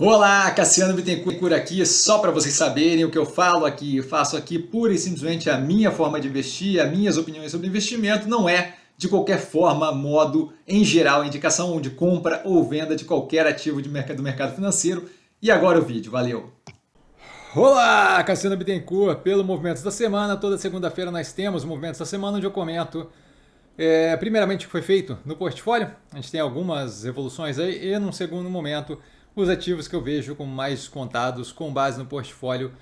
Olá, Cassiano Bittencourt aqui, só para vocês saberem o que eu falo aqui, eu faço aqui pura e simplesmente a minha forma de investir, as minhas opiniões sobre investimento, não é de qualquer forma, modo, em geral, indicação de compra ou venda de qualquer ativo do mercado financeiro. E agora o vídeo, valeu! Olá, Cassiano Bittencourt, pelo Movimentos da Semana, toda segunda-feira nós temos Movimentos da Semana, onde eu comento primeiramente o que foi feito no portfólio, a gente tem algumas evoluções aí, e num segundo momento os ativos que eu vejo como mais descontados com base no portfólio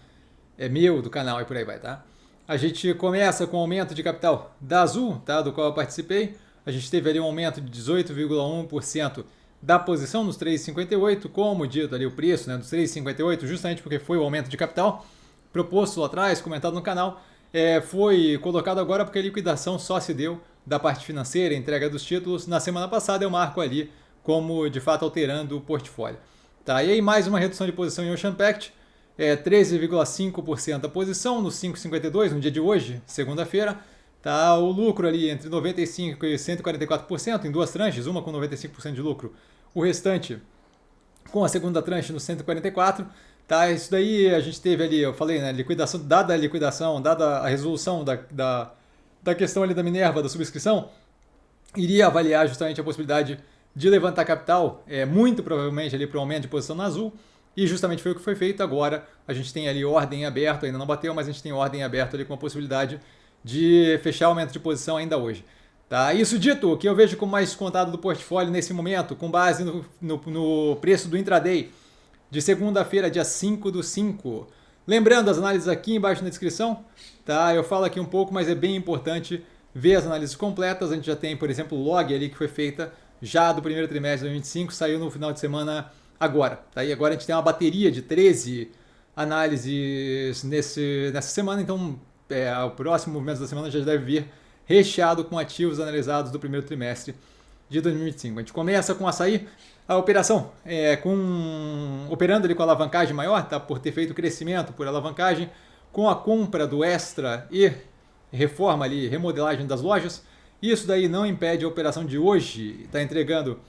meu, do canal e por aí vai, tá? A gente começa com o aumento de capital da Azul, tá? Do qual eu participei. A gente teve ali um aumento de 18,1% da posição nos 3,58, como dito ali o preço, né, dos 3,58, justamente porque foi o aumento de capital proposto lá atrás, comentado no canal, foi colocado agora porque a liquidação só se deu da parte financeira, entrega dos títulos. Na semana passada eu marco ali como de fato alterando o portfólio. Tá, e aí mais uma redução de posição em Ocean Pact, 13,5% da posição no 5,52 no dia de hoje, segunda-feira. Tá, o lucro ali entre 95% e 144% em duas tranches, uma com 95% de lucro, o restante com a segunda tranche no 144%. Tá, isso daí a gente teve ali, eu falei, né, dada a liquidação, dada a resolução da questão ali da Minerva, da subscrição, iria avaliar justamente a possibilidade de levantar capital, muito provavelmente ali para o aumento de posição na Azul, e justamente foi o que foi feito. Agora a gente tem ali ordem aberta, ainda não bateu, mas a gente tem ordem aberta ali com a possibilidade de fechar o aumento de posição ainda hoje. Tá? Isso dito, o que eu vejo como mais descontado do portfólio nesse momento, com base no preço do intraday de segunda-feira, dia 5/5. Lembrando as análises aqui embaixo na descrição, tá? Eu falo aqui um pouco, mas é bem importante ver as análises completas. A gente já tem, por exemplo, o log ali que foi feita já do primeiro trimestre de 2025, saiu no final de semana agora. Tá? E agora a gente tem uma bateria de 13 análises nessa semana, então o próximo movimento da semana já deve vir recheado com ativos analisados do primeiro trimestre de 2025. A gente começa com Açaí, a operação operando ali com alavancagem maior, tá? Por ter feito crescimento por alavancagem, com a compra do Extra e reforma ali, remodelagem das lojas. Isso daí não impede a operação de hoje estar entregando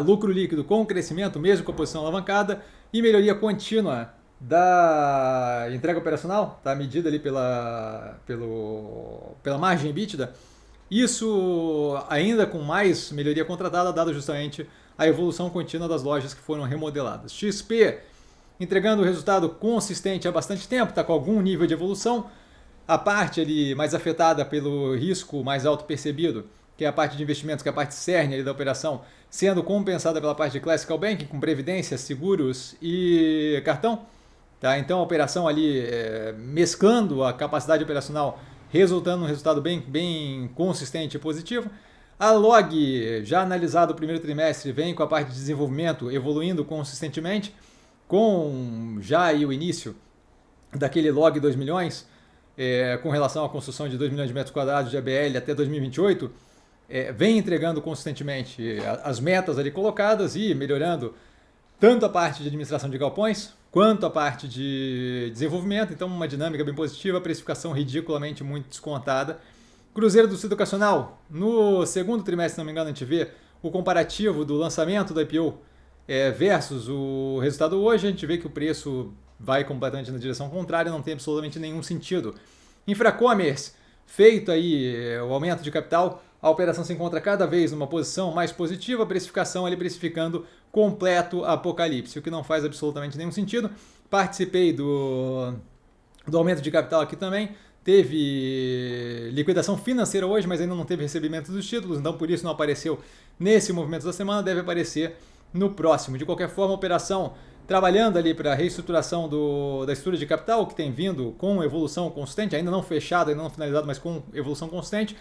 lucro líquido com crescimento, mesmo com a posição alavancada, e melhoria contínua da entrega operacional, tá? Medida ali pela margem EBITDA. Isso ainda com mais melhoria contratada, dado justamente a evolução contínua das lojas que foram remodeladas. XP entregando resultado consistente há bastante tempo, está com algum nível de evolução. A parte ali mais afetada pelo risco mais alto percebido, que é a parte de investimentos, que é a parte cerne ali da operação, sendo compensada pela parte de Classical Banking, com previdência, seguros e cartão. Tá? Então a operação ali mesclando a capacidade operacional, resultando num resultado bem consistente e positivo. A Log, já analisado o primeiro trimestre, vem com a parte de desenvolvimento evoluindo consistentemente, com já aí o início daquele Log 2 milhões, com relação à construção de 2 milhões de metros quadrados de ABL até 2028, vem entregando consistentemente as metas ali colocadas e melhorando tanto a parte de administração de galpões, quanto a parte de desenvolvimento. Então uma dinâmica bem positiva, precificação ridiculamente muito descontada. Cruzeiro do Instituto Educacional, no segundo trimestre, se não me engano, a gente vê o comparativo do lançamento do IPO versus o resultado hoje, a gente vê que o preço vai completamente na direção contrária, não tem absolutamente nenhum sentido. Infracommerce, feito aí o aumento de capital, a operação se encontra cada vez numa posição mais positiva, a precificação ali precificando completo apocalipse, o que não faz absolutamente nenhum sentido. Participei do aumento de capital aqui também, teve liquidação financeira hoje, mas ainda não teve recebimento dos títulos, então por isso não apareceu nesse movimento da semana, deve aparecer no próximo. De qualquer forma, a operação trabalhando ali para a reestruturação da estrutura de capital, que tem vindo com evolução constante, ainda não fechado, ainda não finalizado, mas com evolução constante.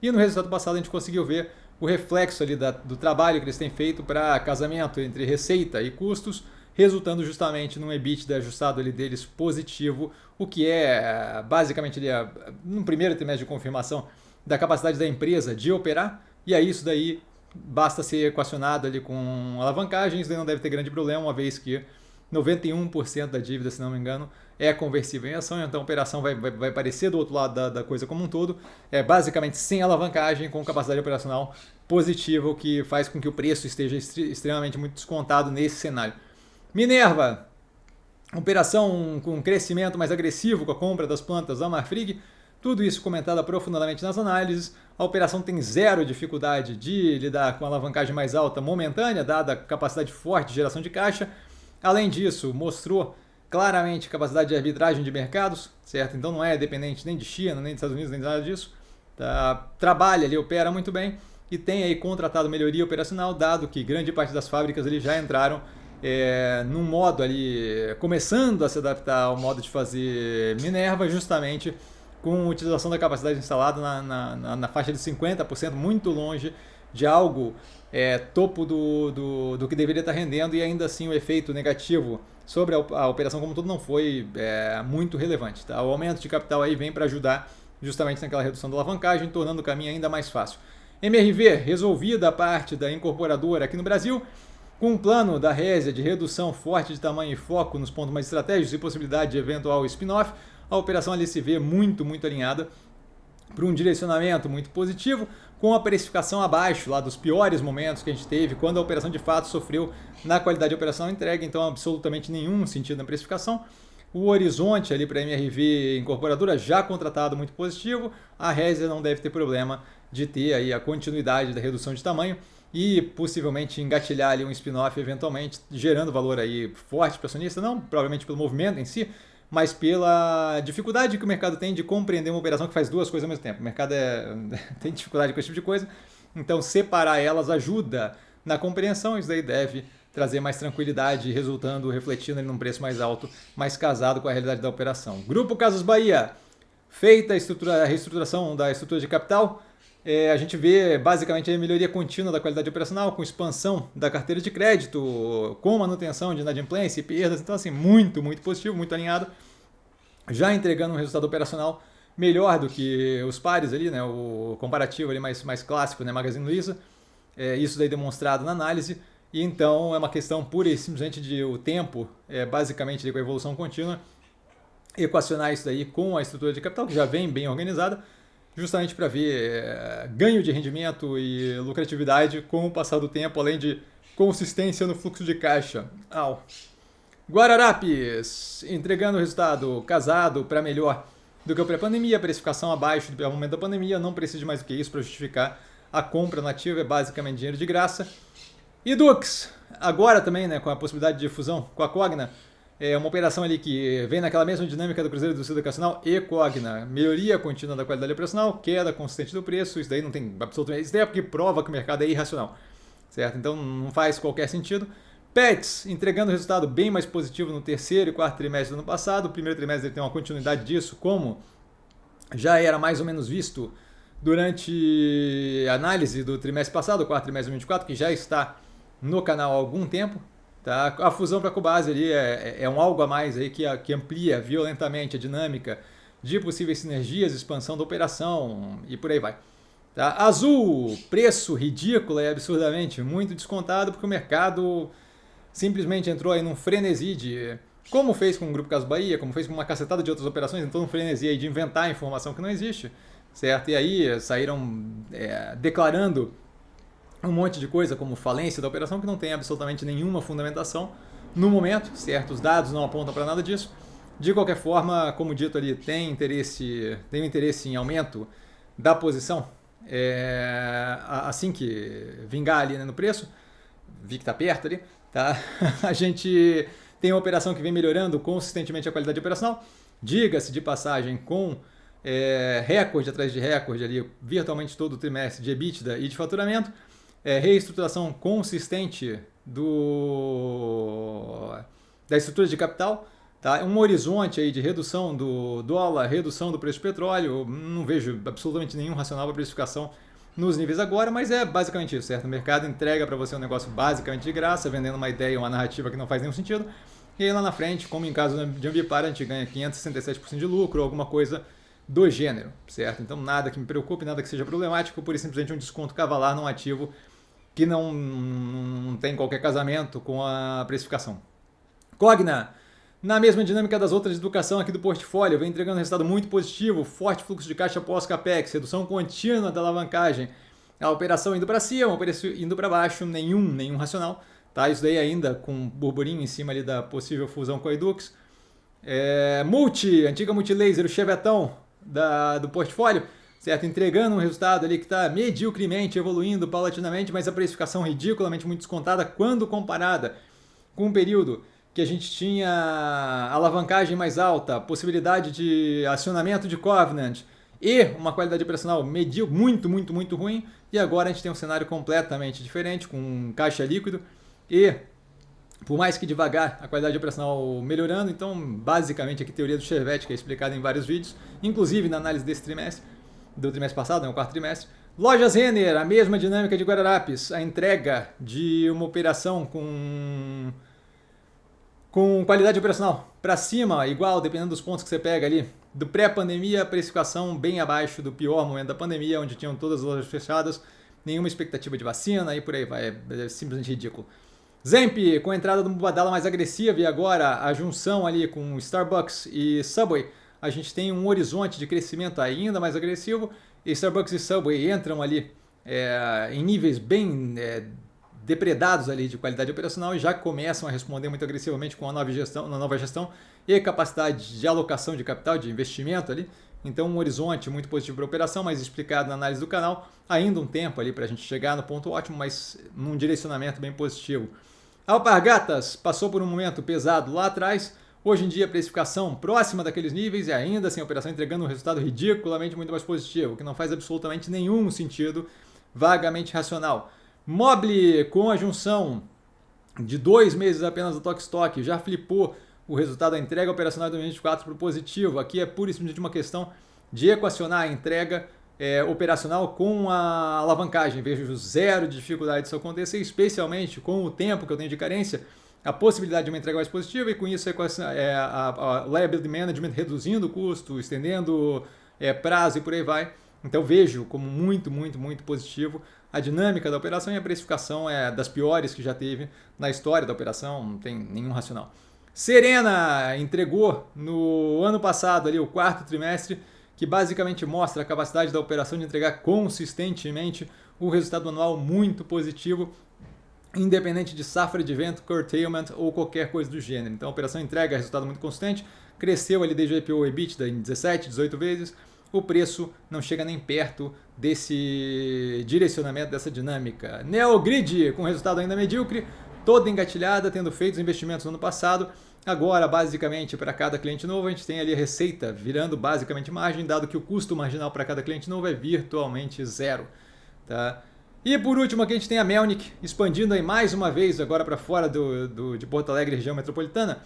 E no resultado passado a gente conseguiu ver o reflexo ali do trabalho que eles têm feito para casamento entre receita e custos, resultando justamente num EBITDA ajustado ali deles positivo, o que é basicamente ali no primeiro trimestre de confirmação da capacidade da empresa de operar, e aí isso daí basta ser equacionado ali com alavancagem, isso daí não deve ter grande problema, uma vez que 91% da dívida, se não me engano, é conversível em ação, então a operação vai aparecer do outro lado da coisa como um todo, basicamente sem alavancagem, com capacidade operacional positiva, o que faz com que o preço esteja extremamente muito descontado nesse cenário. Minerva, operação com crescimento mais agressivo com a compra das plantas da Marfrig, tudo isso comentado aprofundadamente nas análises. A operação tem zero dificuldade de lidar com a alavancagem mais alta momentânea, dada a capacidade forte de geração de caixa. Além disso, mostrou claramente capacidade de arbitragem de mercados, certo? Então não é dependente nem de China, nem dos Estados Unidos, nem nada disso. Tá? Trabalha ali, opera muito bem e tem aí contratado melhoria operacional, dado que grande parte das fábricas ali já entraram num modo ali, começando a se adaptar ao modo de fazer Minerva, justamente com utilização da capacidade instalada na faixa de 50%, muito longe de algo topo do que deveria estar rendendo, e ainda assim o efeito negativo sobre a operação como um todo não foi muito relevante. Tá? O aumento de capital aí vem para ajudar justamente naquela redução da alavancagem, tornando o caminho ainda mais fácil. MRV, resolvida a parte da incorporadora aqui no Brasil, com um plano da Resia de redução forte de tamanho e foco nos pontos mais estratégicos e possibilidade de eventual spin-off, a operação ali se vê muito alinhada para um direcionamento muito positivo, com a precificação abaixo lá dos piores momentos que a gente teve, quando a operação de fato sofreu na qualidade de operação entrega, então absolutamente nenhum sentido na precificação. O horizonte ali para a MRV incorporadora já contratado muito positivo, a Resia não deve ter problema de ter aí a continuidade da redução de tamanho e possivelmente engatilhar ali um spin-off eventualmente, gerando valor aí forte para o acionista, não provavelmente pelo movimento em si, mas pela dificuldade que o mercado tem de compreender uma operação que faz duas coisas ao mesmo tempo. O mercado tem dificuldade com esse tipo de coisa, então separar elas ajuda na compreensão, isso daí deve trazer mais tranquilidade, refletindo num preço mais alto, mais casado com a realidade da operação. Grupo Casas Bahia, feita a reestruturação da estrutura de capital, a gente vê basicamente a melhoria contínua da qualidade operacional, com expansão da carteira de crédito, com manutenção de inadimplência e perdas, então assim, muito positivo, muito alinhado, já entregando um resultado operacional melhor do que os pares ali, né, o comparativo ali mais clássico, né, Magazine Luiza, isso daí demonstrado na análise, e então é uma questão pura e simplesmente de o tempo, basicamente com a evolução contínua, equacionar isso daí com a estrutura de capital, que já vem bem organizada, justamente para ver ganho de rendimento e lucratividade com o passar do tempo, além de consistência no fluxo de caixa. Guararapes, entregando o resultado casado para melhor do que o pré-pandemia, precificação abaixo do momento da pandemia, não precisa de mais do que isso para justificar a compra nativa, é basicamente dinheiro de graça. E Dux, agora também, né, com a possibilidade de fusão com a Cogna, é uma operação ali que vem naquela mesma dinâmica do Cruzeiro do Sul Educacional e Cogna. Melhoria contínua da qualidade operacional, queda consistente do preço, isso daí não tem absolutamente... Isso daí é porque prova que o mercado é irracional, certo? Então não faz qualquer sentido. Pets, entregando resultado bem mais positivo no terceiro e quarto trimestre do ano passado. O primeiro trimestre tem uma continuidade disso, como já era mais ou menos visto durante a análise do trimestre passado, o quarto trimestre de 2024, que já está no canal há algum tempo. Tá? A fusão para a Cubase ali é um algo a mais aí que amplia violentamente a dinâmica de possíveis sinergias, expansão da operação e por aí vai. Tá? Azul, preço ridículo e absurdamente muito descontado, porque o mercado simplesmente entrou aí num frenesi de, como fez com o Grupo Casas Bahia, como fez com uma cacetada de outras operações, entrou num frenesi aí de inventar informação que não existe, certo? E aí saíram declarando um monte de coisa como falência da operação que não tem absolutamente nenhuma fundamentação no momento, certo? Os dados não apontam para nada disso. De qualquer forma, como dito ali, tem um interesse em aumento da posição assim que vingar ali, né, no preço, vi que está perto ali, tá? A gente tem uma operação que vem melhorando consistentemente a qualidade operacional, diga-se de passagem com recorde atrás de recorde ali, virtualmente todo o trimestre de EBITDA e de faturamento, reestruturação consistente da estrutura de capital, tá? Um horizonte aí de redução do dólar, redução do preço do petróleo, não vejo absolutamente nenhum racional para precificação nos níveis agora, mas é basicamente isso, certo? O mercado entrega para você um negócio basicamente de graça, vendendo uma ideia, uma narrativa que não faz nenhum sentido, e aí lá na frente, como em caso de Ambipar, a gente ganha 567% de lucro, ou alguma coisa do gênero, certo? Então nada que me preocupe, nada que seja problemático, por simplesmente um desconto cavalar num ativo que não tem qualquer casamento com a precificação. Cogna, na mesma dinâmica das outras de educação aqui do portfólio, vem entregando um resultado muito positivo, forte fluxo de caixa pós-capex, redução contínua da alavancagem, a operação indo para cima, o preço indo para baixo, nenhum racional, Tá? Isso daí ainda com burburinho em cima ali da possível fusão com a Edux. Antiga Multilaser, o chevetão do portfólio, certo? Entregando um resultado ali que está mediocremente evoluindo paulatinamente, mas a precificação ridiculamente muito descontada quando comparada com um período que a gente tinha alavancagem mais alta, possibilidade de acionamento de Covenant e uma qualidade operacional muito ruim, e agora a gente tem um cenário completamente diferente, com um caixa líquido e, por mais que devagar, a qualidade operacional melhorando. Então, basicamente, aqui a teoria do Chevette, que é explicada em vários vídeos, inclusive na análise desse trimestre, do trimestre passado, o quarto trimestre. Lojas Renner, a mesma dinâmica de Guararapes, a entrega de uma operação com qualidade operacional para cima, igual, dependendo dos pontos que você pega ali, do pré-pandemia, a precificação bem abaixo do pior momento da pandemia, onde tinham todas as lojas fechadas, nenhuma expectativa de vacina e por aí vai, é simplesmente ridículo. Zemp, com a entrada do Mubadala mais agressiva e agora a junção ali com Starbucks e Subway, a gente tem um horizonte de crescimento ainda mais agressivo, e Starbucks e Subway entram ali em níveis bem depredados ali de qualidade operacional e já começam a responder muito agressivamente com a nova gestão e capacidade de alocação de capital, de investimento ali. Então um horizonte muito positivo para a operação, mas explicado na análise do canal, ainda um tempo ali para a gente chegar no ponto ótimo, mas num direcionamento bem positivo. Alpargatas passou por um momento pesado lá atrás, hoje em dia a precificação próxima daqueles níveis e ainda assim a operação entregando um resultado ridiculamente muito mais positivo, que não faz absolutamente nenhum sentido, vagamente racional. Mobile, com a junção de 2 meses apenas do Tokstok, já flipou o resultado da entrega operacional de 2024 para o positivo. Aqui é pura e simplesmente uma questão de equacionar a entrega operacional com a alavancagem. Vejo zero de dificuldade disso acontecer, especialmente com o tempo que eu tenho de carência, a possibilidade de uma entrega mais positiva e com isso a liability management reduzindo o custo, estendendo prazo e por aí vai. Então vejo como muito positivo a dinâmica da operação, e a precificação é das piores que já teve na história da operação, não tem nenhum racional. Serena entregou no ano passado ali o quarto trimestre, que basicamente mostra a capacidade da operação de entregar consistentemente o resultado anual muito positivo, independente de safra de vento, curtailment ou qualquer coisa do gênero. Então a operação entrega resultado muito consistente, cresceu ali desde o IPO EBITDA em 17, 18 vezes, o preço não chega nem perto desse direcionamento, dessa dinâmica. Neogrid, com resultado ainda medíocre, toda engatilhada, tendo feito os investimentos no ano passado. Agora, basicamente, para cada cliente novo, a gente tem ali a receita virando basicamente margem, dado que o custo marginal para cada cliente novo é virtualmente zero. Tá? E por último, aqui a gente tem a Melnick, expandindo aí mais uma vez agora para fora de Porto Alegre, região metropolitana.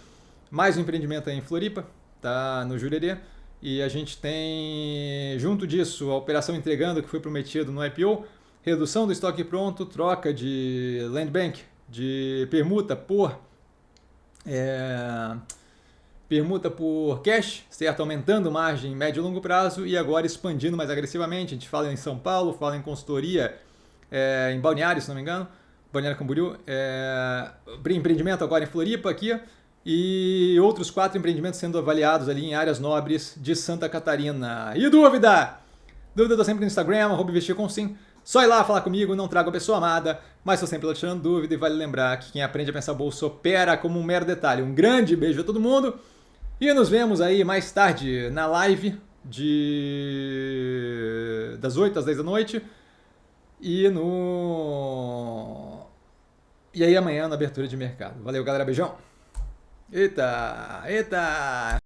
Mais um empreendimento aí em Floripa, tá? No Jurerê. E a gente tem, junto disso, a operação entregando que foi prometido no IPO, redução do estoque pronto, troca de land bank, de permuta por cash, certo? Aumentando margem em médio e longo prazo e agora expandindo mais agressivamente. A gente fala em São Paulo, fala em consultoria em Balneário, se não me engano, Balneário Camboriú, empreendimento agora em Floripa aqui, e outros 4 empreendimentos sendo avaliados ali em áreas nobres de Santa Catarina. E dúvida? Dúvida eu tô sempre no Instagram, @investircomsim. Só ir lá falar comigo, não trago a pessoa amada, mas estou sempre lá tirando dúvida, e vale lembrar que quem aprende a pensar bolsa opera como um mero detalhe. Um grande beijo a todo mundo e nos vemos aí mais tarde na live das 8 às 10 da noite e aí amanhã na abertura de mercado. Valeu, galera, beijão. Eita.